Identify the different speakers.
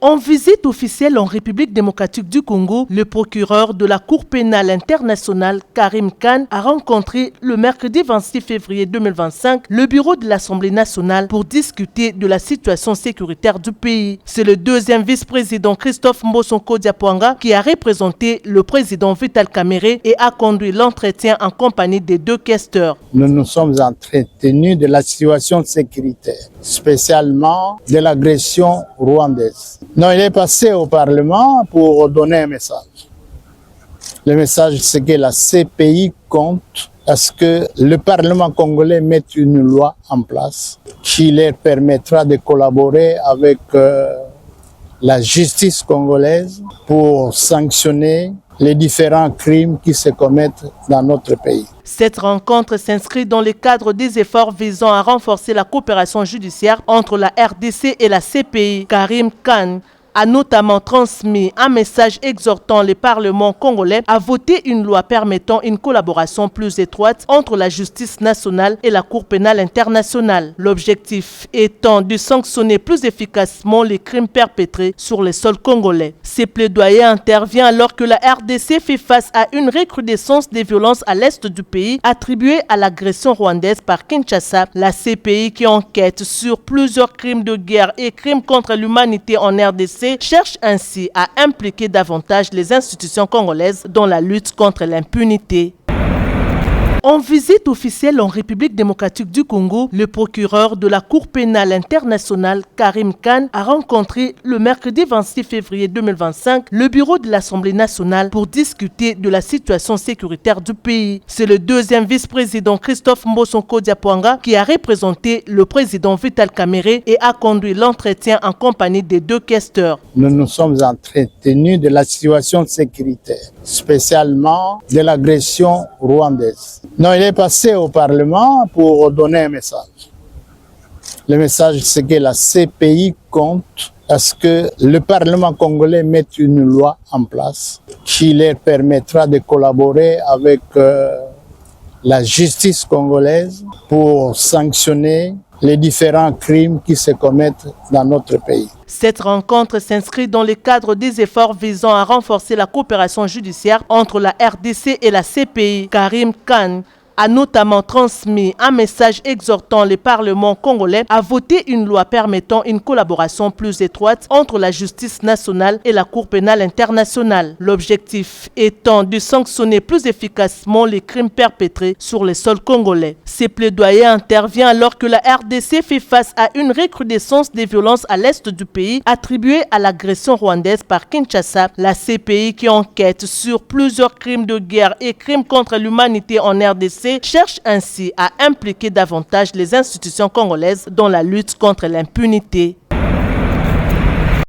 Speaker 1: En visite officielle en République démocratique du Congo, le procureur de la Cour pénale internationale, Karim Khan, a rencontré le mercredi 26 février 2025 le bureau de l'Assemblée nationale pour discuter de la situation sécuritaire du pays. C'est le deuxième vice-président Christophe Mbosonko Diapwanga qui a représenté le président Vital Kamerhe et a conduit l'entretien en compagnie des deux questeurs.
Speaker 2: Nous nous sommes entretenus de la situation sécuritaire, spécialement de l'agression rwandaise. Non, il est passé au Parlement pour donner un message. Le message, c'est que la CPI compte à ce que le Parlement congolais mette une loi en place qui leur permettra de collaborer avec la justice congolaise pour sanctionner les différents crimes qui se commettent dans notre pays.
Speaker 1: Cette rencontre s'inscrit dans le cadre des efforts visant à renforcer la coopération judiciaire entre la RDC et la CPI. Karim Khan a notamment transmis un message exhortant le Parlement congolais à voter une loi permettant une collaboration plus étroite entre la justice nationale et la Cour pénale internationale. L'objectif étant de sanctionner plus efficacement les crimes perpétrés sur le sol congolais. Ces plaidoyers interviennent alors que la RDC fait face à une recrudescence des violences à l'est du pays attribuées à l'agression rwandaise par Kinshasa. La CPI qui enquête sur plusieurs crimes de guerre et crimes contre l'humanité en RDC cherche ainsi à impliquer davantage les institutions congolaises dans la lutte contre l'impunité. En visite officielle en République démocratique du Congo, le procureur de la Cour pénale internationale, Karim Khan, a rencontré le mercredi 26 février 2025 le bureau de l'Assemblée nationale pour discuter de la situation sécuritaire du pays. C'est le deuxième vice-président Christophe Mbosonko Diapwanga qui a représenté le président Vital Kamerhe et a conduit l'entretien en compagnie des deux questeurs.
Speaker 2: Nous nous sommes entretenus de la situation sécuritaire, spécialement de l'agression rwandaise. Non, il est passé au Parlement pour donner un message. Le message, c'est que la CPI compte à ce que le Parlement congolais mette une loi en place qui leur permettra de collaborer avec la justice congolaise pour sanctionner les différents crimes qui se commettent dans notre pays.
Speaker 1: Cette rencontre s'inscrit dans le cadre des efforts visant à renforcer la coopération judiciaire entre la RDC et la CPI. Karim Khan a notamment transmis un message exhortant le Parlement congolais à voter une loi permettant une collaboration plus étroite entre la justice nationale et la Cour pénale internationale. L'objectif étant de sanctionner plus efficacement les crimes perpétrés sur le sol congolais. Ces plaidoyers interviennent alors que la RDC fait face à une recrudescence des violences à l'est du pays attribuées à l'agression rwandaise par Kinshasa. La CPI qui enquête sur plusieurs crimes de guerre et crimes contre l'humanité en RDC cherche ainsi à impliquer davantage les institutions congolaises dans la lutte contre l'impunité.